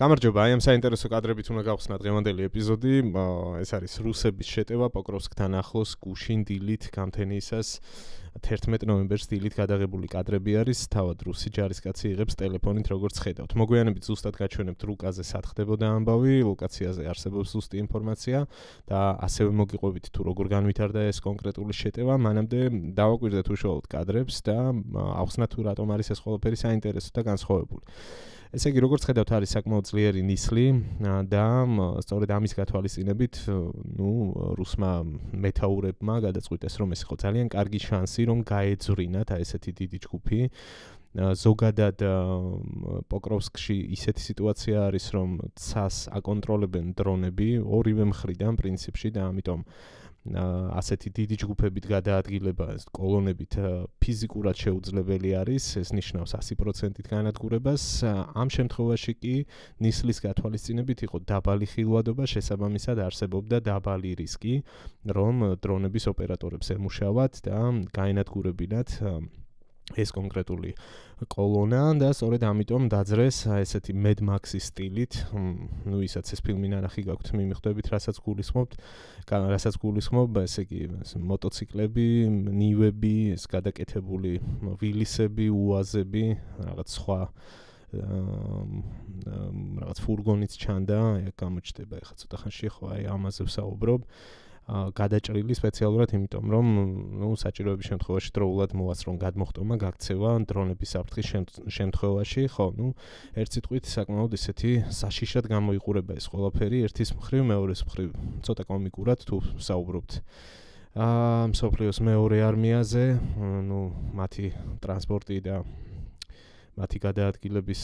გამარჯობა, აი ამ საინტერესო კადრებით უნდა გავხსნა დღევანდელი ეპიზოდი. ეს არის რუსების შეტევა პოკროვსკთან ახლოს გუშინ დილით გამთენიისას 11 ნოემბერს დილით გადაღებული კადრები არის. თავად რუსი ჯარისკაცი იღებს ტელეფონით, როგორც ხედავთ. მოგვიანებით ზუსტად გაჩვენებთ რუკაზე სად ხდებოდა ამბავი, ლოკაციაზე არსებობს ზუსტი ინფორმაცია და ასევე მოგიყვებით თუ როგორ განვითარდა ეს კონკრეტული შეტევა. მანამდე დავაკვირდეთ უშუალოდ კადრებს და ავხსნათ თუ რატომ არის ეს ყველაფერი საინტერესო და განსხვავებული. ესე იგი, როგორც ხედავთ, არის საკმაოდ ძლიერი ნისლი და სწორედ ამის გათვალისწინებით, რუსმა მეთაურებმა გადაწყვიტეს, რომ ეს იყო ძალიან კარგი შანსი, რომ გაეძვრინათ ესეთი დიდი ჯგუფი. ზოგადად პოკროვსკში ისეთი სიტუაცია არის, რომ ცას აკონტროლებენ დრონები ორივე მხრიდან პრინციპში და ამიტომ ასეთი დიდი ჯგუფებით გადაადგილება კოლონებით ფიზიკურად შეუძლებელი არის, ეს ნიშნავს 100%-ით განადგურებას. ამ შემთხვევაში კი ნისლის გათვალისწინებით იყო დაბალი ხილვადობა, შესაბამისად არსებობდა დაბალი რისკი, რომ დრონების ოპერატორებს ემუშავათ და გაენადგურებინათ ეს კონკრეტული კოლონა და სწორედ ამიტომ დაძრეს ესეთი Mad Max-ის სტილით, ისაც ეს ფილმი ნანახი გაქვთ, მიმიხვდებით, რასაც გულისხმობ, ესე იგი, მოტოციკლები, ნივები, ეს გადაკეთებული ვილისები, უაზები, რაღაც სხვა რაღაც ფურგონიც ჩანდა, გამოჩნდება ეხლა ცოტა ხანში ხო აი ამაზე ვსაუბრობ. გადაჭრილი სპეციალურად იმიტომ, რომ საჭიროების შემთხვევაში დროულად მოას რომ გადმოხტომა, გაქცევა დრონების საფრთხის შემთხვევაში, ხო, ერთ სიტყვით საკმაოდ ისეთი საშიშად გამოიყურება ეს ყველაფერი, ერთის მხრივ, მეორეს მხრივ, ცოტა კომიკურად თუ ვსაუბრობთ მსოფლიოს მეორე არმიაზე, მათი ტრანსპორტი და მათი გადაადგილების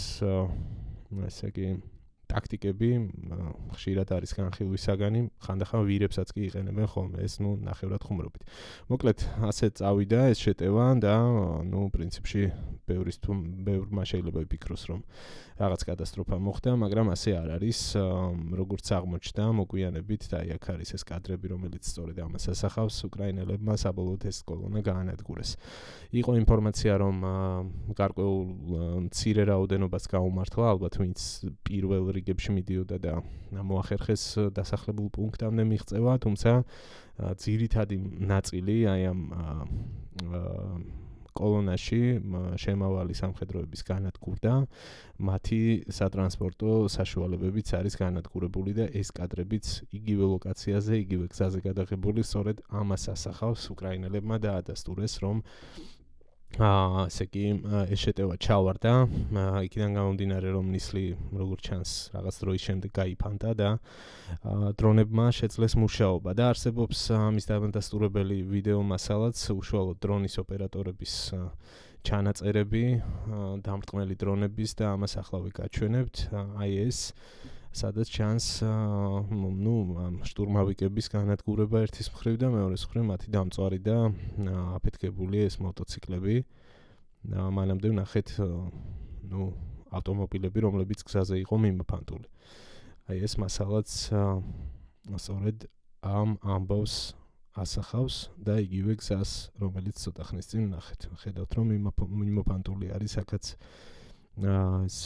ესე იგი ტაქტიკები ხშირად არის განხილვის საგანი, ხანდახან ვირებსაც კი იყენებენ ხოლმე, ეს ნახევრად ხუმრობით. მოკლედ, ასე წავიდა ეს შეტევა და პრინციპში ბევრმა შეიძლება იფიქროს, რომ რაღაც კატასტროფა მოხდა, მაგრამ ასე არ არის, როგორც აღმოჩნდა მოგვიანებით და აქ არის ეს კადრები, რომელიც სწორედ ამას ასახავს, უკრაინელებმა საბოლოოდ ეს კოლონა გაანადგურეს. იყო ინფორმაცია, რომ გარკვეულ მცირე რაოდენობას გაუმართლა, ალბათ ვინც პირველ რიგებში მიდიოდა და მოახერხეს დასახლებულ პუნქტამდე მიღწევა, თუმცა ძირითადი ნაწილი აი ამ კოლონაში შემავალი სამხედროების განადგურდა, მათი სატრანსპორტო საშუალებებიც არის განადგურებული და ეს კადრებიც იგივე ლოკაციაზე, იგივე გზაზე გადაღებული, სწორედ ამას ასახავს უკრაინელებმა და ადასტურეს, რომ ესე იგი ეს შეტევა ჩავარდა, იქიდან გამომდინარე, რომ ნისლი როგორც ჩანს რაღაც დროის შემდეგ გაიფანტა და დრონებმა შეძლეს მუშაობა და არსებობს ამის დამადასტურებელი ვიდეო მასალაც, უშუალოდ დრონის ოპერატორების ჩანაწერები, დამრტყმელი დრონების და ამას ახლა ვიკაჩვენებთ, აი ეს სადაც ჩანს შტურმავიკების განადგურება ერთის მხრივ და მეორეს მხრივ მათი დამწვარი და აფეთქებული ეს მოტოციკლები. მანამდე ვნახეთ ავტომობილები, რომლებიც გზაზე იყო მიმოფანტული. აი ეს მასალაც სწორედ ამ ამბავს ასახავს და იგივე გზას, რომელიც ცოტა ხნის წინ ვნახეთ. ხედავთ, რომ მიმოფანტული არის აქაც ეს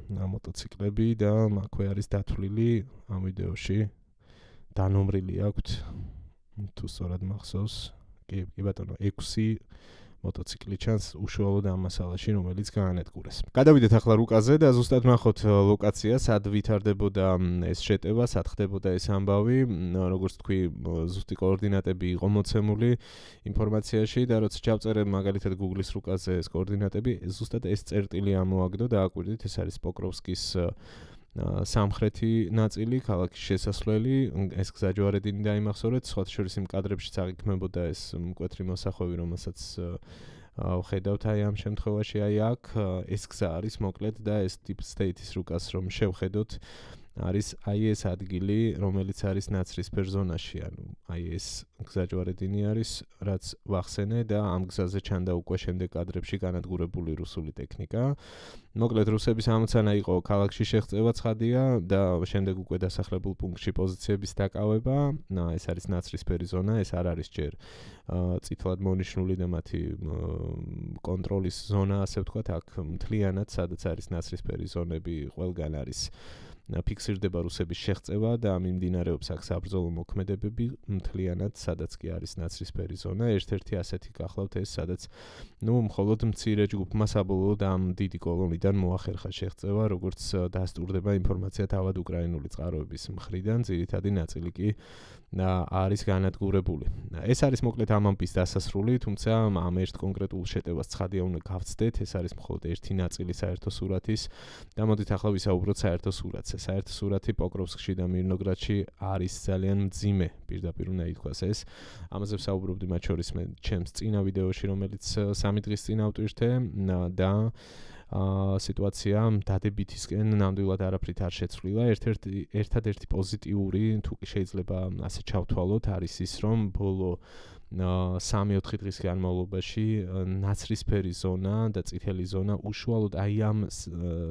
მოტოციკლები და აქვე არის დათვლილი ამ ვიდეოში დანომრილი აქვთ თუ სწორად მახსოვს კი ბატონო 6 მოტოციკლი ჩანს უშუალოდ ამ მასალაში, რომელიც გაანადგურეს. გადავიდეთ ახლა რუკაზე და ზუსტად ვნახოთ ლოკაცია, სად ვითარდებოდა ეს შეტევა, სად ხდებოდა ეს ამბავი, როგორც თქვი, ზუსტი კოორდინატები იყო მოცემული ინფორმაციაში და როცა ჩავწერე მაგალითად Google-ის რუკაზე ეს კოორდინატები, ზუსტად ეს წერტილი ამოაგდო და აკვირდით, ეს არის პოკროვსკის სამხრეთი ნაწილი, ქალაქის შესასვლელი, ეს გზაჯვარედინი დაიმახსოვრეთ, სხვათა შორის იმ კადრებშიც აღიქმებოდა ეს მკვეთრი მოსახვევი, რომელსაც ვხედავთ აი ამ შემთხვევაში, აი აქ ეს გზა არის მოკლედ და ეს Deep State-ის რუკას რომ შევხედოთ, არის აი ეს ადგილი, რომელიც არის ნაცრისფერ ზონაში, ანუ აი ეს გზაჯვარედინი არის, რაც ვახსენე და ამ გზაზე ჩანდა უკვე შემდეგ კადრებში განადგურებული რუსული ტექნიკა. მოკლედ რუსების ამოცანა იყო ქალაქში შეღწევა ცხადია და შემდეგ უკვე დასახლებულ პუნქტში პოზიციების დაკავება. ეს არის ნაცრისფერი ზონა, ეს არ არის ჯერ წითლად მონიშნული და მათი კონტროლის ზონა, ასე ვთქვათ, აქ მთლიანად სადაც არის ნაცრისფერი ზონები, ყველგან არის ფიქსირდება რუსების შეღწევა და მიმდინარეობს აქ საბრძოლო მოქმედებები მთლიანად, სადაც კი არის ნაცრისფერი ზონა. ერთ-ერთი ასეთი გახლავთ ეს, სადაც მხოლოდ მცირე ჯგუფმა საბოლოოდ ამ დიდი კოლონიდან მოახერხა შეღწევა, როგორც დასტურდება ინფორმაცია თავად უკრაინული წყაროების მხრიდან, ძირითადი ნაწილი კი არის განადგურებული. ეს არის მოკლედ ამ ამბის დასასრული, თუმცა ამ ერთ კონკრეტულ შეტევას ცხადია უნდა გავცდეთ, ეს არის მხოლოდ ერთი ნაწილი საერთო სურათის და მოდით ახლა ვისაუბროთ საერთო სურათზე. საერთო სურათი პოკროვსკში და მირნოგრადში არის ძალიან მძიმე, პირდაპირ უნდა ითქვას ეს. ამაზე ვსაუბრობდი მათ შორის მე ჩემს წინა ვიდეოში, რომელიც 3 დღის წინ ავტვირთე და სიტუაცია დადებითისკენ ნამდვილად არაფრით არ შეცვლილა. ერთადერთი პოზიტიური, თუ შეიძლება ასე ჩავთვალოთ, არის ის, რომ ბოლო 3-4 დღის განმავლობაში ნაცრისფერი ზონა და წითელი ზონა უშუალოდ აი ამ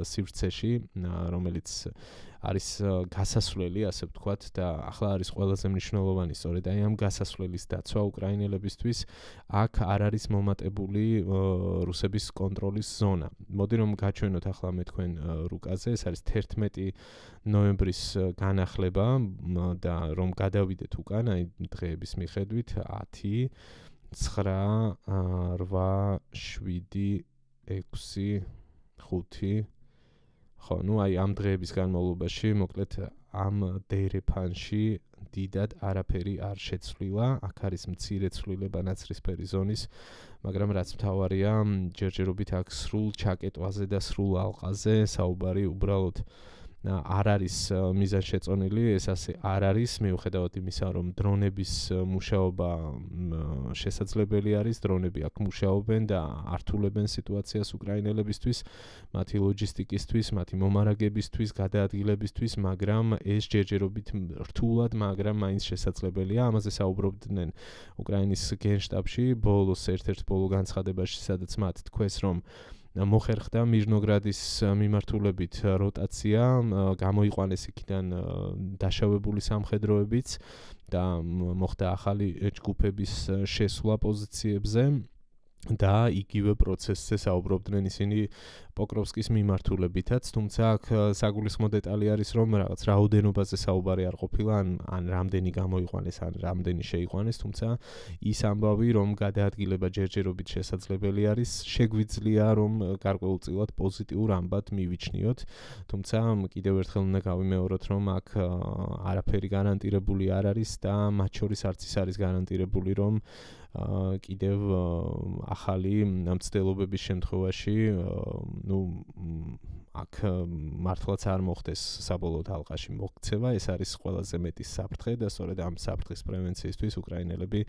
სივრცეში, რომელიც არის გასასვლელი, ასე ვთქვათ, და ახლა არის ყველაზე მნიშვნელოვანი სწორედ აი ამ გასასვლელის დაცვა უკრაინელებისთვის, აქ არ არის მომატებული რუსების კონტროლის ზონა. მოდი რომ გაჩვენოთ ახლა მე თქვენ რუკაზე, ეს არის 11 ნოემბრის განახლება და რომ გადავიდეთ უკან, აი დღეების მიხედვით 10, 9, 8, 7, 6, 5 ხო, აი ამ დღეების განმავლობაში, მოკლედ ამ დერეფანში დიდად არაფერი არ შეცვლილა, აქ არის მცირე ცვლილება ნაცრისფერი ზონის, მაგრამ რაც მთავარია, ჯერჯერობით აქ სრულ ჩაკეტვაზე და სრულ ალყაზე საუბარი უბრალოდ არ არის მიზანშეწონილი, ეს ასე არ არის, მიუხედავად იმისა, რომ დრონების მუშაობა შესაძლებელი არის, დრონები აქ მუშაობენ და ართულებენ სიტუაციას უკრაინელებისთვის, მათი ლოჯისტიკისთვის, მათი მომარაგებისთვის, გადაადგილებისთვის, მაგრამ ეს ჯერჯერობით რთულად, მაგრამ მაინც შესაძლებელია. ამაზე საუბრობდნენ უკრაინის გენშტაბში, ერთ-ერთ ბოლო განცხადებაში, სადაც მათ თქვეს, რომ მოხერხდა მირნოგრადის მიმართულებით როტაცია, გამოიყვანეს იქიდან დაშავებული სამხედროებიც და მოხდა ახალი ჯგუფების შესვლა პოზიციებზე და იგივე პროცესზე საუბრობდნენ ისინი პოკროვსკის მიმართულებითაც, თუმცა აქ საგულისხმო დეტალი არის, რომ რაღაც რაოდენობაზე საუბარი არ ყოფილა, ან რამდენი გამოიყვანეს, ან რამდენი შეიყვანეს, თუმცა ის ამბავი, რომ გადაადგილება ჯერჯერობით შესაძლებელი არის, შეგვიძლია რომ გარკვეულწილად პოზიტიურ ამბად მივიჩნიოთ, თუმცა კიდევ ერთხელ უნდა გავიმეოროთ, რომ აქ არაფერი გარანტირებული არ არის და მათ შორის არც ის არის გარანტირებული, რომ კიდევ ახალი მცდელობების შემთხვევაში აქ მართლაც არ მოხდეს საბოლოოდ ალყაში მოქცევა, ეს არის ყველაზე მეტი საფრთხე და სწორედ ამ საფრთხის პრევენციისთვის უკრაინელები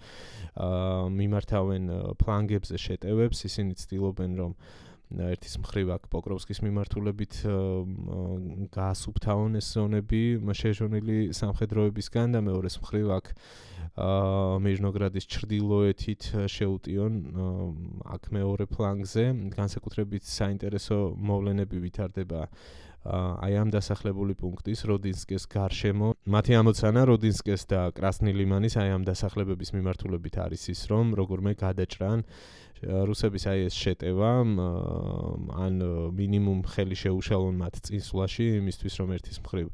მიმართავენ ფლანგებზე შეტევებს, ისინი ცდილობენ რომ ერთის მხრივ აქ პოკროვსკის მიმართულებით გაასუფთავონ ეს ზონები შეჟონილი სამხედროებისგან და მეორეს მხრივ აქ მირნოგრადის ჩრდილოეთით შეუტიონ აქ მეორე ფლანგზე, განსაკუთრებით საინტერესო მოვლენები ვითარდება აი ამ დასახლებული პუნქტის როდინსკეს გარშემო. მათი ამოცანა როდინსკეს და კრასნი ლიმანის აი ამ დასახლებების მიმართულებით არის ის, რომ როგორმე გადაჭრან რუსების აი ეს შეტევა, ან მინიმუმ ხელი შეუშალონ მათ წინსვლაში, იმისთვის რომ ერთის მხრივ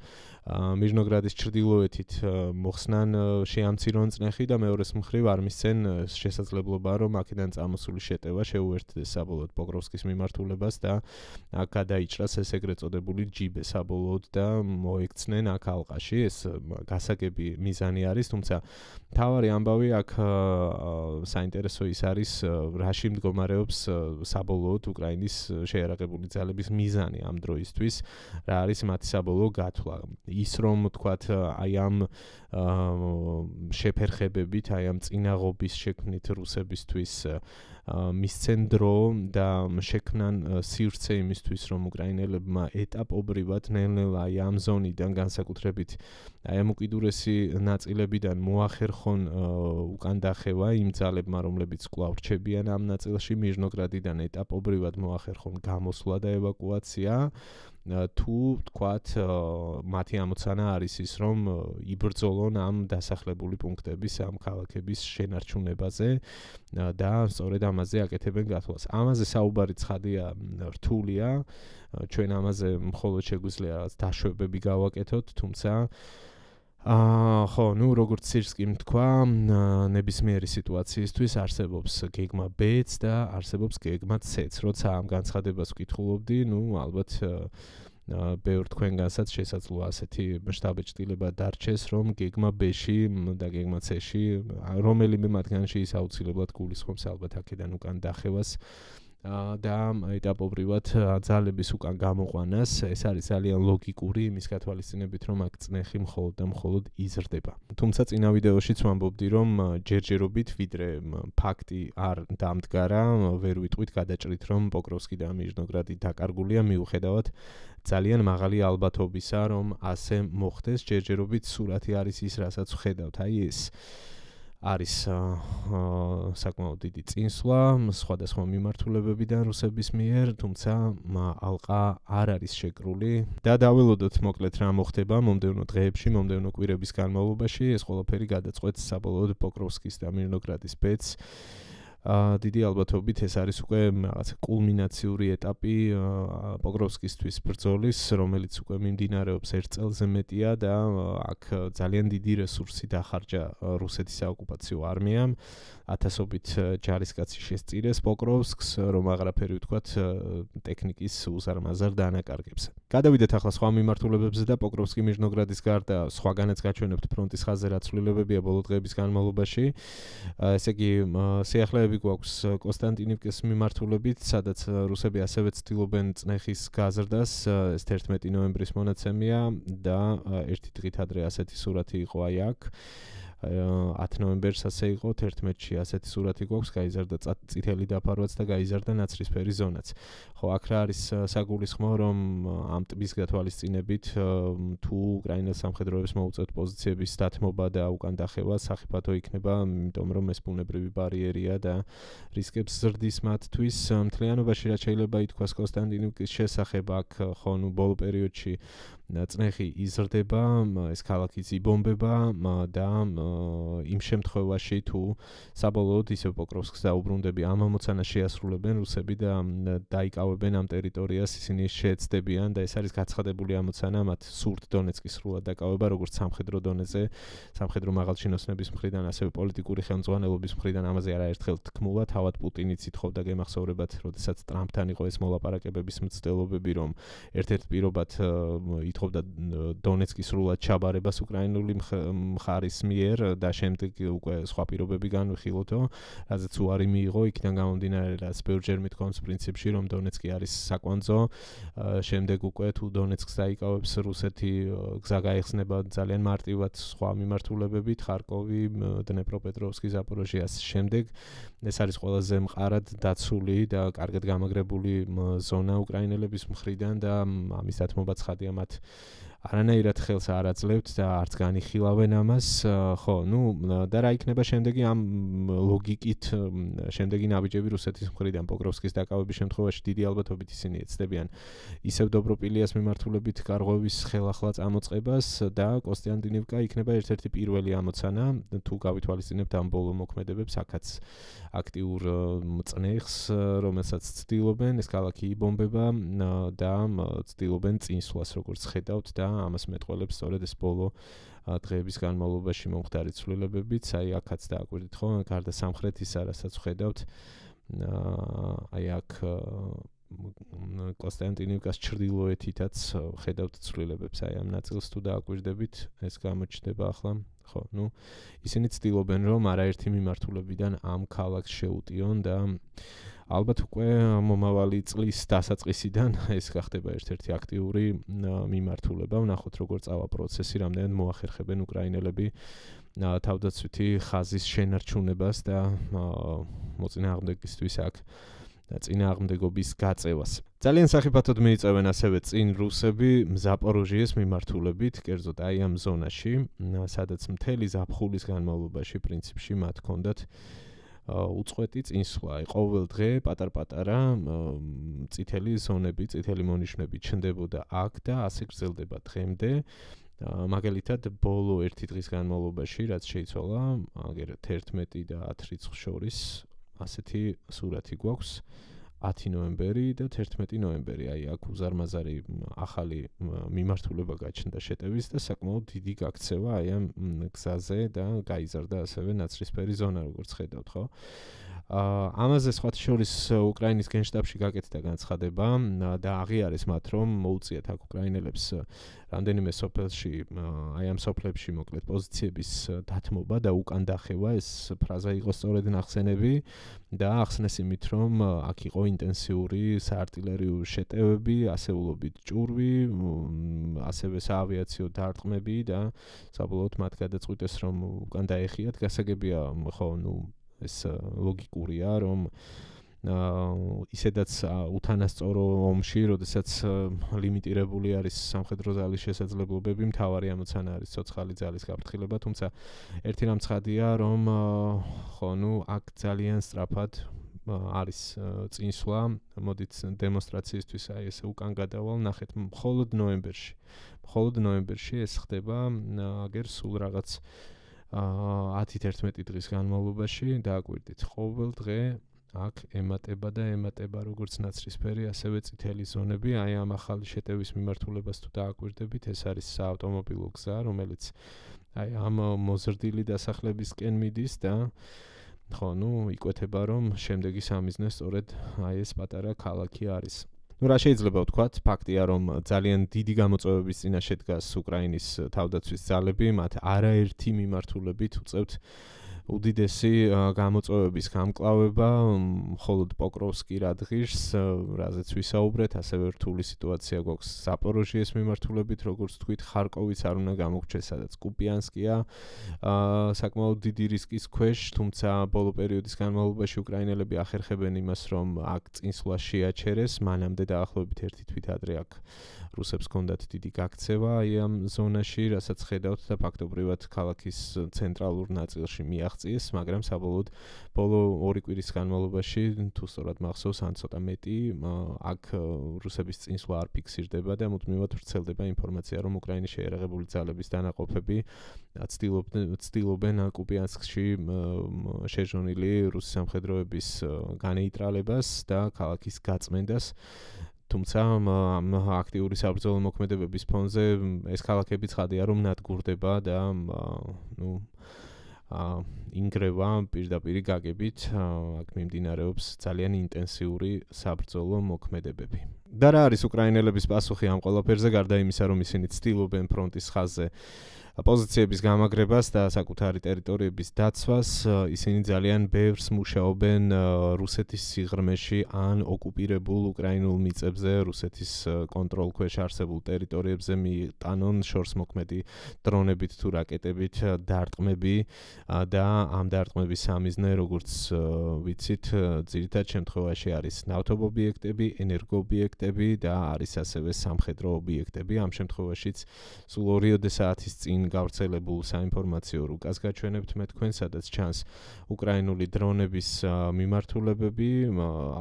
მირნოგრადის ჩრდილოეთით მოხსნან შეამცირონ წნეხი და მეორეს მხრივ არ მისცენ შესაძლებლობა, რომ აქედან წამოსული შეტევა შეუერთდეს საბოლოოდ პოკროვსკის მიმართულებას და აქ გადაიჭრას ეს ეგრეთ წოდებული ჯიბე საბოლოოდ და მოექცნენ აქ ალყაში. ეს გასაგები მიზანი არის, თუმცა მთავარი ამბავი აქ საინტერესო ის არის, რაში მდგომარეობს საბოლოოდ უკრაინის შეიარაღებული ძალების მიზანი ამ დროისთვის, რა არის მათი საბოლოო გათვლა. ის რომ თქვათ აი ამ შეფერხებებით, აი ამ წინაღობის შექმნით რუსებისთვის მისცენ დრო და შექმნან სივრცე იმისთვის, რომ უკრაინელებმა ეტაპობრივად ნელ-ნელა აი ამ ზონიდან განსაკუთრებით აი ამ უკიდურესი ნაწილებიდან მოახერხონ უკან დახევა იმ ძალებმა, რომლებიც კვლავ რჩებიან ამ ნაწილში, მირნოგრადიდან ეტაპობრივად მოახერხონ გამოსვლა და ევაკუაცია. თუ თქვათ მათი ამოცანა არის ის, რომ იბრძოლონ ამ დასახლებული პუნქტების, ამ ქალაქების შენარჩუნებაზე და სწორედ ამაზე აკეთებენ გათვლას. ამაზე საუბარი ცხადია, რთულია. ჩვენ ამაზე მხოლოდ შეგვიძლია რაღაც დაშვებები გავაკეთოთ, თუმცა ხო, როგორც სირსკიმ თქვა, ნებისმიერი სიტუაციისთვის არსებობს გეგმა B-ც და არსებობს გეგმა C-ც. როცა ამ განცხადებას ვკითხულობდი, ალბათ ბევრ თქვენგანსაც შესაძლოა ასეთი შტაბ-ჭრილება დარჩეს, რომ გეგმა B-ში და გეგმა C-ში რომელიმე მათგანში ის აუცილებლად გულისხმობს ალბათ აქედან უკან დახევას და ეტაპობრივად ძალების უკან გამოყვანას. ეს არის ძალიან ლოგიკური იმის გათვალისწინებით, რომ აქ წნეხი მხოლოდ და მხოლოდ იზრდება. თუმცა წინა ვიდეოშიც ვამბობდი, რომ ჯერჯერობით ვიდრე ფაქტი არ დამდგარა, ვერ ვიტყვით გადაჭრით, რომ პოკროვსკი და მირნოგრადი დაკარგულია, მიუხედავად ძალიან მაღალი ალბათობისა, რომ ასე მოხდეს. ჯერჯერობით სურათი არის ის, რასაც ვხედავთ. აი ეს არის საკმაოდ დიდი წინსვლა სხვადასხვა მიმართულებებიდან რუსების მიერ, თუმცა ალყა არ არის შეკრული და დაველოდოთ მოკლედ რა მოხდება მომდევნო დღეებში, მომდევნო კვირების განმავლობაში. ეს ყველაფერი გადაწყვეტს საბოლოოდ პოკროვსკის და მირნოგრადის ბედს. დიდი ალბათობით ეს არის უკვე რაღაც კულმინაციური ეტაპი პოკროვსკისთვის ბრძოლის, რომელიც უკვე მიმდინარეობს 1 წელზე მეტია და აქ ძალიან დიდი რესურსი დახარჯა რუსეთის საოკუპაციო არმიამ. ათასობით ჯარისკაცი შესწირეს პოკროვსკს, რომ აღარაფერი ვთქვათ ტექნიკის უზარმაზარ დანაკარგებს. გადავიდეთ ახლა სხვა მიმართულებებზე და პოკროვსკი მირნოგრადის გარდა სხვაგანაც გაჩვენებთ ფრონტის ხაზზე რა ცვლილებებია ბოლო დღეების განმავლობაში. ესე იგი, სიახლეები გვაქვს კონსტანტინივკის მიმართულებით, სადაც რუსები ასევე ცდილობენ წნეხის გაზრდას. ეს 11 ნოემბრის მონაცემია და ერთი დღით ადრე ასეთი სურათი იყო აი აქ. 10 ნოემბერს ასე იყო, 11-ში ასეთი სურათი გვაქვს, გაიზარდა წითელი დაფარვაც და გაიზარდა ნაცრისფერი ზონაც. ხო, აქ რა არის საგულისხმო, რომ ამ ტბის გათვალისწინებით თუ უკრაინელ სამხედროებს მოუწევთ პოზიციების დათმობა და უკან დახევა, სახიფათო იქნება, იმიტომ რომ ეს ბუნებრივი ბარიერია და რისკებს ზრდის მათთვის. მთლიანობაში რაც შეიძლება ითქვას კონსტანტინივკის შესახებ, აქ ხო, ბოლო პერიოდში წნეხი იზრდება, ეს ქალაქიც იბომბება და იმ შემთხვევაში თუ საბოლოოდ ისევ პოკროვსკს დაუბრუნდები ამ ამოცანას შეასრულებენ რუსები და დაიკავებენ ამ ტერიტორიას, ისინი შეეცდებიან და ეს არის გაცხადებული ამოცანა, მათ სურთ დონეცკის სრულად დაკავება, როგორც სამხედრო დონეზე, სამხედრო მაღალჩინოსნების მხრიდან, ასევე პოლიტიკური ხელმძღვანელობის მხრიდან. ამაზე არაერთხელ თქმულა, თავად პუტინიც ითხოვდა გემახსოვრებათ, როდესაც ტრამპთან იყო ეს მოლაპარაკებების მცდელობები, რომ ერთ-ერთ პირობად ითხოვდა დონეცკის სრულად ჩაბარებას უკრაინული მხარის მიერ და შემდეგ უკვე სხვა პირობები განვიხილოთო, რაზეც უარი მიიღო, იქიდან გამომდინარე, რაც ბევრჯერ მithქვამს პრინციპში, რომ დონეცკი არის საკვანძო. შემდეგ უკვე თუ დონეცკს დაიკავებს რუსეთი, გზა გაიხსნება ძალიან მარტივად სხვა მიმართულებებით, ხარკოვი, დნეპროპეტროვსკი, ზაპოროჟიას შემდეგ. ეს არის ყველაზე მყარად დაცული და კარგად გამაგრებული ზონა უკრაინელების მხრიდან და ამის დათმობა ცხადია მათ არანაირად ხელს არ აძლევთ და არც განიხილავენ ამას. ხო, და რა იქნება შემდეგი ამ ლოგიკით, შემდეგი ნაბიჯები რუსეთის მხრიდან პოკროვსკის დაკავების შემთხვევაში დიდი ალბათობით ისინი ეცდებიან ისევ დობროპილიას მიმართულებით კარღვევის ხელახლა წამოწყებას და კონსტანტინივკა იქნება ერთ-ერთი პირველი ამოცანა, თუ გავითვალისწინებთ ამ ბოლო მოქმედებებს, აქაც აქტიურ წნეხს, რომელსაც ცდილობენ, ეს ქალაქი იბომბება და ცდილობენ წინსვლას, როგორც ხედავთ და ამას მეტყველებს სწორედ ეს ბოლო დღეების განმავლობაში მომხდარი ცვლილებებიც. აი აქაც დააკვირდით ხო, გარდა სამხრეთის, რასაც ხედავთ, აი აქ კონსტანტინოვკას ჩრდილოეთითაც ხედავთ ცვლილებებს, აი ამ ნაწილს თუ დააკვირდებით, ეს გამოჩნდება ახლა, ხო, ისინი ცდილობენ, რომ არაერთი მიმართულებიდან ამ ქალაქს შეუტიონ და ალბათ უკვე მომავალი წლის დასაწყისიდან ეს გახდება ერთ-ერთი აქტიური მიმართულება. ვნახოთ როგორ წავა პროცესი, რამდენად მოახერხებენ უკრაინელები თავდაცვითი ხაზის შენარჩუნებას და მოწინააღმდეგისთვის აქ წინააღმდეგობის გაწევას. ძალიან სახიფათოდ მიიწევენ ასევე წინ რუსები ზაპოროჟიეს მიმართულებით, კერძოდ აი ამ ზონაში, სადაც მთელი ზაფხულის განმავლობაში პრინციპში მათ ჰქონდათ უწყვეტი წინსვლა. ყოველ დღე პატარ-პატარა წითელი ზონები, წითელი მონიშნები ჩნდებოდა აქ და ასე გრძელდება დღემდე. მაგალითად, ბოლო ერთი დღის განმავლობაში, რაც შეიცვალა, აგერ 11 და 10 რიცხვს შორის, ასეთი სურათი გვაქვს 10 ნოემბერი და 11 ნოემბერი. აი აქ უზარმაზარი ახალი მიმართულება გაჩნდა შეტევის და საკმაოდ დიდი გაქცევა აი ამ გზაზე და გაიზარდა ასევე ნაცრისფერი ზონა, როგორც ხედავთ, ხო? ამაზე სხვათა შორის უკრაინის გენშტაბში გაკეთდა განცხადება და აღიარეს მათ, რომ მოუწიათ აქ უკრაინელებს რამდენიმე სოფელში, აი ამ სოფლებში მოკლედ პოზიციების დათმობა და უკან დახევა. ეს ფრაზა იყო სწორედ ნახსენები და ახსნეს იმით, რომ აქ იყო ინტენსიური საარტილერიო შეტევები, ასეულობით ჭურვი, ასევე საავიაციო დარტყმები და საბოლოოდ მათ გადაწყვიტეს, რომ უკან დაეხიათ. გასაგებია, ხო, ეს ლოგიკურია, რომ ისედაც უთანასწორო ომში, როდესაც ლიმიტირებული არის სამხედრო ძალის შესაძლებლობები, მთავარი ამოცანა არის ცოცხალი ძალის გაფრთხილება, თუმცა ერთი რამ ცხადია, რომ ხო, აქ ძალიან სწრაფად არის წინსვლა, მოდით დემონსტრაციისთვის აი ესე უკან გადავალ, ნახეთ, მხოლოდ ნოემბერში ეს ხდება, აგერ სულ რაღაც 10-11 დღის განმავლობაში დააკვირდით, ყოველ დღე აქ ემატება როგორც ნაცრისფერი, ასევე წითელი ზონები. აი ამ ახალი შეტევის მიმართულებას თუ დააკვირდებით, ეს არის საავტომობილო გზა, რომელიც აი ამ მოზრდილი დასახლებისკენ მიდის და ხო, იკვეთება, რომ შემდეგი სამიზნე სწორედ აი ეს პატარა ქალაქი არის. რა შეიძლება ვთქვათ, ფაქტია, რომ ძალიან დიდი გამოწვევების წინაშე დგას უკრაინის თავდაცვის ძალები, მათ არაერთი მიმართულებით უწევთ უდიდესი გამოწვევების გამკლავება, მხოლოდ პოკროვსკი რადღირს, რაზეც ვისაუბრეთ, ასევე რთული სიტუაცია გვაქვს ზაპოროჟიეს მიმართულებით, როგორც თქვით, ხარკოვიც არ უნდა გამოგჩეს, სადაც კუპიანსკია საკმაოდ დიდი რისკის ქვეშ, თუმცა ბოლო პერიოდის განმავლობაში უკრაინელები ახერხებენ იმას, რომ აქ წინსვლა შეაჩერეს, მანამდე დაახლოებით ერთი თვით ადრე აქ რუსებს ჰქონდათ დიდი გაქცევა აი ამ ზონაში, რასაც ხედავთ და ფაქტობრივად ქალაქის ცენტრალურ ნაწილში მიაღწიეს, მაგრამ საბოლოოდ ბოლო 2 კვირის განმავლობაში, თუ სწორად მახსოვს, ან ცოტა მეტი, აქ რუსების წინსვლა არ ფიქსირდება და მუდმივად ვრცელდება ინფორმაცია, რომ უკრაინის შეიარაღებული ძალების დანაყოფები ცდილობენ კუპიანსკში შეჟონილი რუსი სამხედროების განეიტრალებას და ქალაქის გაწმენდას. თუმცა ამ აქტიური საბრძოლო მოქმედებების ფონზე ეს ქალაქები ცხადია, რომ ნადგურდება და ინგრევა პირდაპირი გაგებით, აქ მიმდინარეობს ძალიან ინტენსიური საბრძოლო მოქმედებები. და რა არის უკრაინელების პასუხი ამ ყველაფერზე, გარდა იმისა, რომ ისინი ცდილობენ ფრონტის ხაზზე პოზიციების გამაგრებას და საკუთარი ტერიტორიების დაცვას, ისინი ძალიან ბევრს მუშაობენ რუსეთის სიღრმეში ან ოკუპირებულ უკრაინულ მიწებზე, რუსეთის კონტროლქვეშ არსებულ ტერიტორიებზე მიიტანონ შორსმოქმედი დრონებით თუ რაკეტებით დარტყმები და ამ დარტყმების სამიზნე, როგორც ვიცით, ძირითად შემთხვევაში არის ნავთობ ობიექტები, ენერგო ობიექტები და არის ასევე სამხედრო ობიექტები. ამ შემთხვევაშიც სულ 2 საათის წინ გავრცელებულ საინფორმაციო რუკას გაჩვენებთ მე თქვენ, სადაც ჩანს უკრაინული დრონების მიმართულებები,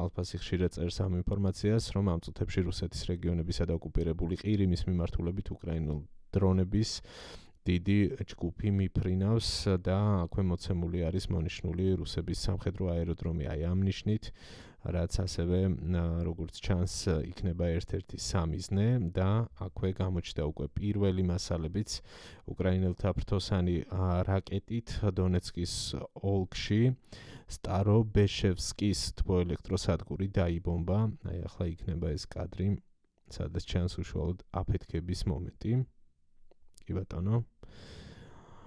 ალფასი ხშირად წერს ამ ინფორმაციას, რომ ამ წუთებში რუსეთის რეგიონებისა და ოკუპირებული ყირიმის მიმართულებით უკრაინულ დრონების დიდი ჯგუფი მიფრინავს და აქვე მოცემული არის მონიშნული რუსების სამხედრო აეროდრომი. აი ამ ნიშნით რაც ასევე როგორც ჩანს იქნება ერთ-ერთი სამიზნე და აქვე გამოჩნდა უკვე პირველი მასალებიც უკრაინელთა ფრთოსანი რაკეტით დონეცკის ოლქში სტარობეშევსკის თბოელექტროსადგური დაიბომბა. აი ახლა იქნება ეს კადრი, სადაც ჩანს უშუალოდ აფეთქების მომენტი. კი ბატონო.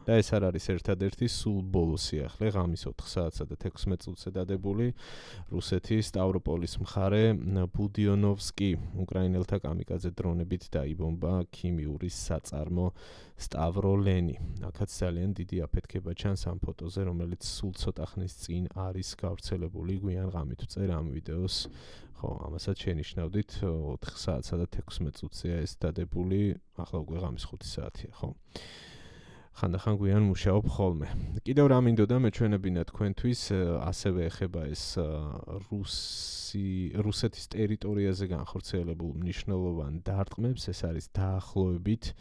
და ეს არ არის ერთადერთი სულ ბოლო სიახლე, ღამის 4 საათსა და 16 წუთზე დადებული რუსეთის სტავროპოლის მხარე ბუდიონოვსკი უკრაინელთა კამიკაძე დრონებით დაიბომბა ქიმიური საწარმო სტავროლენი. აქაც ძალიან დიდი აფეთქება ჩანს ამ ფოტოზე, რომელიც სულ ცოტა ხნის წინ არის გავრცელებული, გვიან ღამით ვწერ ამ ვიდეოს. ხო, ამასაც შენიშნავდით 4 საათსა და 16 წუთზეა ეს დადებული, ახლა უკვე ღამის 5 საათია, ხო? ხანდახან გვიან მუშაობ ხოლმე. კიდევ რა მინდოდა მეჩვენებინა თქვენთვის, ასევე ეხება ეს რუსეთის ტერიტორიაზე განხორციელებულ მნიშვნელოვან დარტყმებს, ეს არის დაახლოებით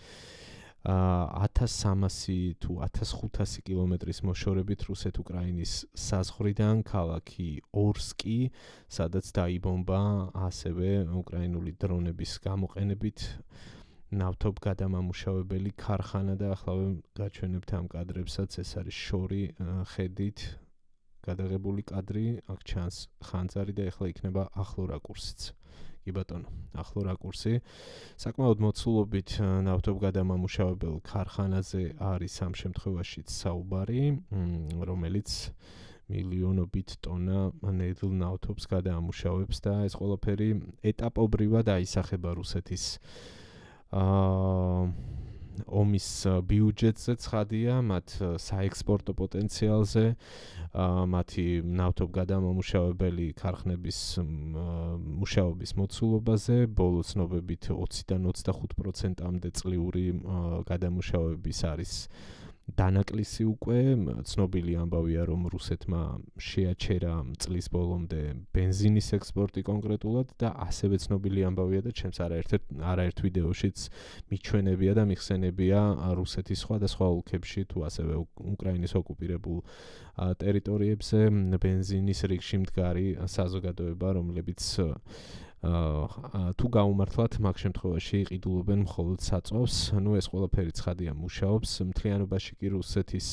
1300 თუ 1500 კილომეტრის მოშორებით რუსეთ-უკრაინის საზღვრიდან ქალაქი ორსკი, სადაც დაიბომბა ასევე უკრაინული დრონების გამოყენებით ნავთობგადამამუშავებელი ქარხანა და ახლავე გაჩვენებთ ამ კადრებსაც, ეს არის შორი ხედით გადაღებული კადრი, აქ ჩანს ხანძარი და ეხლა იქნება ახლო რაკურსიც. კი ბატონო, ახლო რაკურსი. საკმაოდ მოცულობით ნავთობგადამამუშავებელ ქარხანაზე არის ამ შემთხვევაშიც საუბარი, რომელიც მილიონობით ტონა ნედლ ნავთობს გადაამუშავებს და ეს ყველაფერი ეტაპობრივად აისახება რუსეთის ომის ბიუჯეტზე ცხადია, მათ საექსპორტო პოტენციალზე, მათი ნავთობგადამამუშავებელი ქარხნების მუშაობის მოცულობაზე, ბოლო ცნობებით 20-დან 25%-მდე წლიური გადამუშავების არის დანაკლისი უკვე. ცნობილი ამბავია, რომ რუსეთმა შეაჩერა წლის ბოლომდე ბენზინის ექსპორტი კონკრეტულად და ასევე ცნობილი ამბავია და ჩემს არაერთ ვიდეოშიც მიჩვენებია და მიხსენებია რუსეთის სხვადასხვა ოლქებში თუ ასევე უკრაინის ოკუპირებულ ტერიტორიებზე ბენზინის რიგში მდგარი საზოგადოება, რომლებიც თუ გაუმართლათ მაგ შემთხვევაში იყიდულობენ მხოლოდ საწვავს. ნუ ეს ყველაფერი ცხადია მუშაობს. მთლიანობაში კი რუსეთის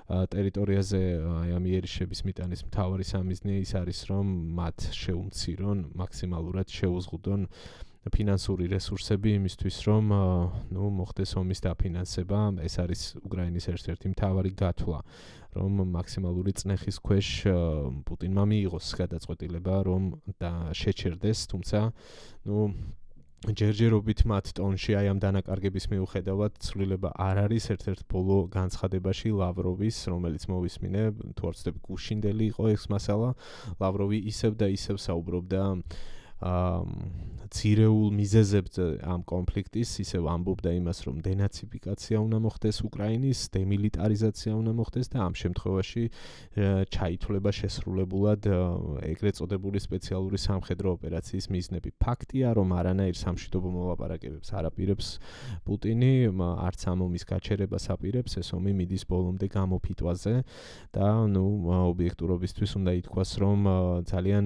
ტერიტორიაზე აი ამ იერიშების მიტანის მთავარი სამიზნე ის არის, რომ მათ შეუმცირონ, მაქსიმალურად შეუზღუდონ ფინანსური რესურსები იმისთვის, რომ მოხდეს ომის დაფინანსება. ეს არის უკრაინის ერთ-ერთი მთავარი გათვლა, რომ მაქსიმალური წნეხის ქვეშ პუტინმა მიიღოს გადაწყვეტილება, რომ შეჩერდეს, თუმცა ჯერჯერობით მათ ტონში აი ამ დანაკარგების მიუხედავად ცვლილება არ არის. ერთ-ერთ ბოლო განცხადებაში ლავროვის, რომელიც მოვისმინე, თუ არ ვცდები გუშინდელი იყო ეს მასალა, ლავროვი ისევ და ისევ საუბრობდა ძირეულ მიზეზებზე ამ კონფლიქტის, ისევ ამბობდა იმას, რომ დენაციფიკაცია უნდა მოხდეს უკრაინის, დემილიტარიზაცია უნდა მოხდეს და ამ შემთხვევაში ჩაითვლება შესრულებულად ეგრეთ წოდებული სპეციალური სამხედრო ოპერაციის მიზნები. ფაქტია, რომ არანაირ სამშვიდობო მოლაპარაკებებს არ აპირებს პუტინი, არც ამ ომის გაჩერებას აპირებს, ეს ომი მიდის ბოლომდე გამოფიტვაზე და ობიექტურობისთვის უნდა ითქვას, რომ ძალიან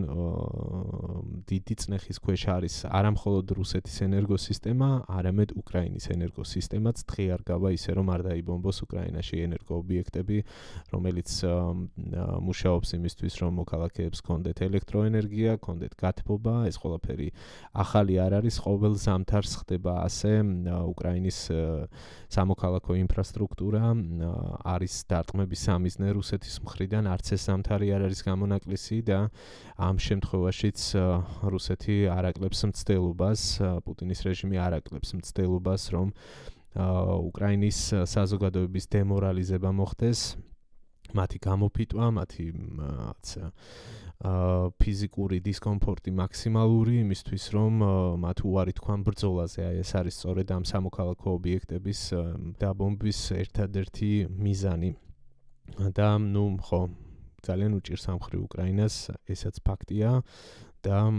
დიდი წნეხის ქვეშ არის არა მხოლოდ რუსეთის ენერგოსისტემა, არამედ უკრაინის ენერგოსისტემაც დღეარგავა ისე, რომ არ დაიბომბოს უკრაინაში ენერგოობიექტები, რომელიც მუშაობს იმისთვის, რომ მოქალაქეებს კონდეთ ელექტროენერგია, კონდეთ გათბობა, ეს ყველაფერი ახალი არ არის, ყოველ ზამთარს ხდება ასე, უკრაინის სამოქალაქო ინფრასტრუქტურა არის დარტყმების სამიზნე რუსეთის მხრიდან, არც ეს ზამთარი არ არის გამონაკლისი და ამ შემთხვევაშიც რუსეთი არაკლებს მცდელობას, პუტინის რეჟიმი არაკლებს მცდელობას, რომ უკრაინის საზოგადოების დემორალიზება მოხდეს, მათი გამოფიტვა, მათი ფიზიკური დისკომფორტი მაქსიმალური იმისთვის, რომ მათ უარი თქვან ბრძოლაზე. აი ეს არის სწორედ ამ სამოქალაქო ობიექტების დაბომბვის ერთადერთი მიზანი. და ხო ძალიან უჭირს ამ მხრივ უკრაინას, ესაც ფაქტია და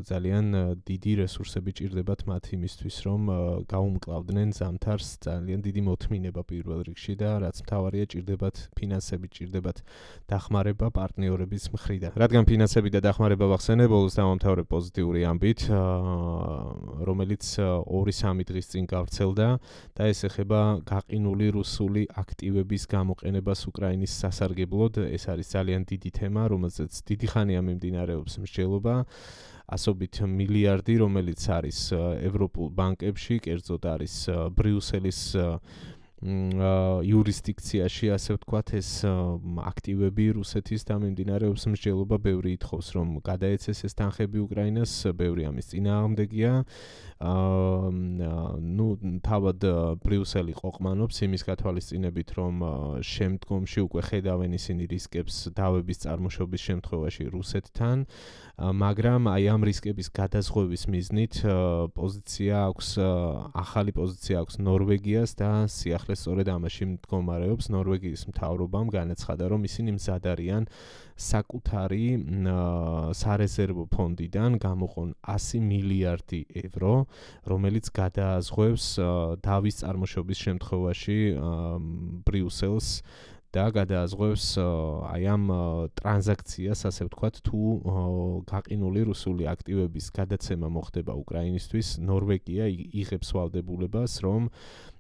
ძალიან დიდი რესურსები ჭირდებათ მათ იმისთვის, რომ გაუმკლავდნენ ზამთარს, ძალიან დიდი მოთმინება პირველ რიგში და რაც მთავარია, ჭირდებათ ფინანსები, ჭირდებათ დახმარება პარტნიორების მხრიდან. რადგან ფინანსები და დახმარება ვახსენე, ბოლოს დავამთავრებ პოზიტიური ამბით, რომელიც 2-3 დღის წინ გავრცელდა და ეს ეხება გაყინული რუსული აქტივების გამოყენებას უკრაინის სასარგებლოდ. ეს არის ძალიან დიდი თემა, რომელზეც დიდი ხანია მიმდინარეობს მსჯელობა. ასობით მილიარდი, რომელიც არის ევროპულ ბანკებში, კერძოდ არის ბრიუსელის იურისდიქციაში, ასე ვთქვათ, ეს აქტივები რუსეთის და მიმდინარეობს მსჯელობა, ბევრი ითხოვს, რომ გადაეცეს ეს თანხები უკრაინას, ბევრი ამის წინააღმდეგია. თავად ბრიუსელი ყოყმანობს იმის გათვალისწინებით, რომ შემდგომში უკვე ხედავენ ისინი რისკებს დავების წარმოშობის შემთხვევაში რუსეთთან, მაგრამ აი ამ რისკების გადაზღვევის მიზნით ახალი პოზიცია აქვს ნორვეგიას და სიახლეს სწორედ ამაში მდგომარეობს. ნორვეგიის მთავრობამ განაცხადა, რომ ისინი მზად არიან საკუთარი სარეზერვო ფონდიდან გამოყონ 100 მილიარდი ევრო, რომელიც გადააზღვევს დავის წარმოშობის შემთხვევაში ბრიუსელს და გადააზღვევს აი ამ ტრანზაქციას, ასე ვთქვათ, თუ გაყინული რუსული აქტივების გადაცემა მოხდება უკრაინისთვის, ნორვეგია იღებს ვალდებულებას, რომ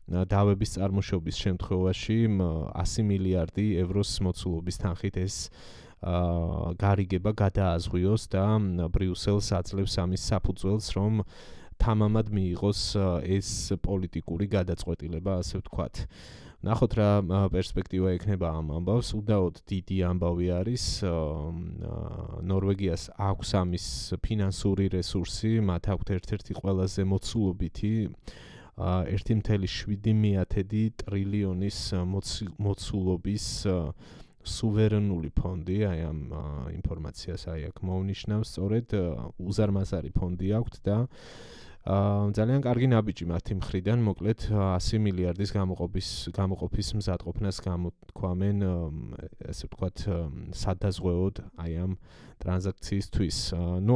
დავების წარმოშობის შემთხვევაში 100 მილიარდი ევროს მოცულობის თანხით ეს გარიგება გადააზღვიოს და ბრიუსელს აძლევს ამის საფუძველს, რომ თამამად მიიღოს ეს პოლიტიკური გადაწყვეტილება, ასე ვთქვათ. ნახოთ რა პერსპექტივა ექნება ამ ამბავს. უდაოდ დიდი ამბავი არის. ნორვეგიას აქვს ამის ფინანსური რესურსი, მათ აქვთ ერთ-ერთი ყველაზე მოცულობითი 1.7 ტრილიონის მოცულობის სუვერენული ფონდი, აი ამ ინფორმაციას აქ მოვნიშნავს, სწორედ უზარმაზარი ფონდი აქვთ და ძალიან კარგი ნაბიჯი მათი მხრიდან, მოკლედ 100 მილიარდის გამოყოფის მზადყოფნას გამოთქვამენ, ასე ვთქვათ, სადაზღვევოდ აი ამ ტრანზაქციისთვის.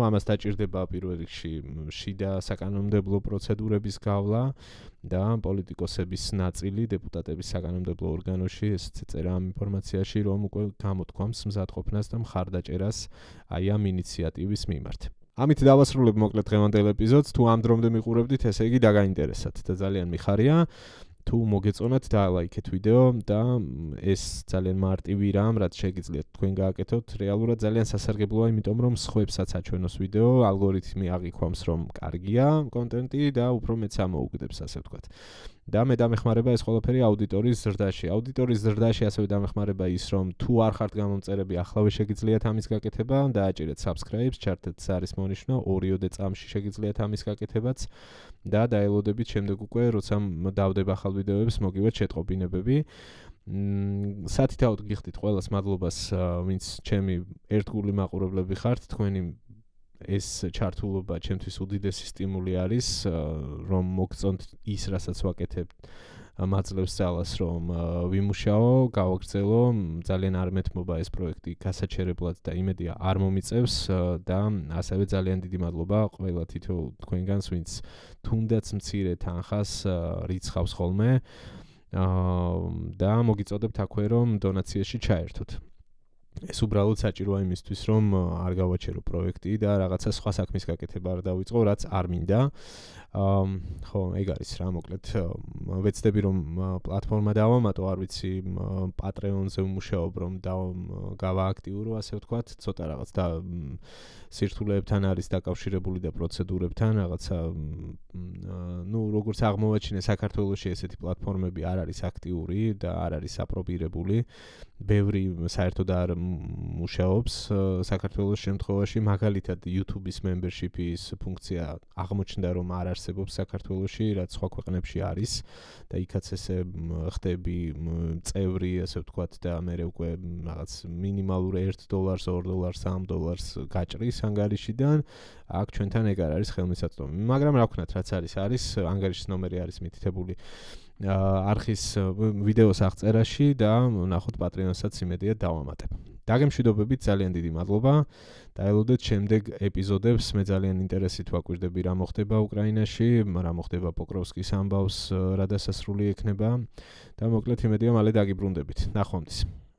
ამას დაჭირდება პირველ რიგში შიდა საკანონმდებლო პროცედურების გავლა და პოლიტიკოსების ნაწილი დეპუტატების საკანონმდებლო ორგანოში, ესეც წერა ამ ინფორმაციაში, რომ უკვე გამოთქვამს მზადყოფნას და მხარდაჭერას აი ამ ინიციატივის მიმართ. ამით დავასრულებ მოკლედ დღევანდელ ეპიზოდს. თუ ამ დრომდე მიყურებდით, ესე იგი დაგაინტერესათ და ძალიან მიხარია. თუ მოგეწონათ, დალაიქეთ ვიდეო და ეს ძალიან მარტივი რამ, რაც შეგიძლიათ თქვენ გააკეთოთ, რეალურად ძალიან სასარგებლოა, იმიტომ რომ სხვებსაც აჩვენოს ვიდეო, ალგორითმი აღიქვამს, რომ კარგია კონტენტი და უფრო მეც ამოუგდებს, ასე ვთქვათ. და მე დამეხმარება ეს ყველაფერი აუდიტორის ზრდაში. აუდიტორის ზრდაში ასევე დამეხმარება ის, რომ თუ არ ხართ გამომწერები, ახლავე შეგიძლიათ ამის გაკეთება, დააჭირეთ subscribe-ს, ჩართეთ არის მონიშნო, 2-3 წამში შეგიძლიათ ამის გაკეთებაც და დაელოდებით შემდეგ უკვე, როცა დავდება ახალ ვიდეოებს, მოგივეთ შეტყობინებები. სათითაოდ გიხდით ყველას მადლობას, ვინც ჩემი ერთგული მაყურებლები ხართ, თქვენი ეს ჩართულობა ჩემთვის უდიდესი სტიმული არის, რომ მოგწონთ ის, რასაც ვაკეთებ, მაძლევს ძალას, რომ ვიმუშაო, გავაგრძელო, ძალიან არ მეთმობა ეს პროექტი გასაჩერებლად და იმედია არ მომიწევს და ასევე ძალიან დიდი მადლობა ყველა თითოეულ თქვენგანს, ვინც თუნდაც მცირე თანხას რიცხავს ხოლმე და მოგიწოდებთ აქვე, რომ დონაციაში ჩაერთოთ. ეს უბრალოდ საჭიროა იმისთვის, რომ არ გავაჩერო პროექტი და რაღაცა სხვა საქმის გაკეთება არ დავიწყო, რაც არ მინდა. ხო, ეგ არის რა, მოკლედ ვეცდები რომ პლატფორმა დავამატო, არ ვიცი, პატრეონზე ვმუშაობ, რომ გავააქტიურო, ასე ვთქვათ, ცოტა რაღაც და სირთულეებთან არის დაკავშირებული და პროცედურებთან, რაღაცა როგორც აღმოვაჩინე, საქართველოში ესეთი პლატფორმები არ არის აქტიური და არ არის აპრობირებული. ბევრი საერთოდ არ მუშაობს საქართველოს შემთხვევაში, მაგალითად YouTube-ის membership-ის ფუნქცია აღმოჩნდა, რომ არ არსებობს საქართველოში, რაც სხვა ქვეყნებში არის და იქაც ესე ხდები წევრი, ასე ვთქვათ და მე უკვე რაღაც მინიმალურ $1, $2, $3 გაჭრის ანგარიშიდან, აქ ჩვენთან ეგ არ არის ხელმისაწვდომი. მაგრამ რა ვქნათ, რაც არის, ანგარიშის ნომერი არის მითითებული არხის ვიდეოს აღწერაში და ნახოთ პატრეონსაც იმედია დავამატებ. დაგემშვიდობებით, ძალიან დიდი მადლობა. დაელოდეთ შემდეგ ეპიზოდებს. მე ძალიან ინტერესით ვაკვირდები რა მოხდება უკრაინაში, რა მოხდება პოკროვსკის ამბავს, რა დასასრული ექნება და მოკლედ იმედია მალე დაგიბრუნდებით. ნახვამდის.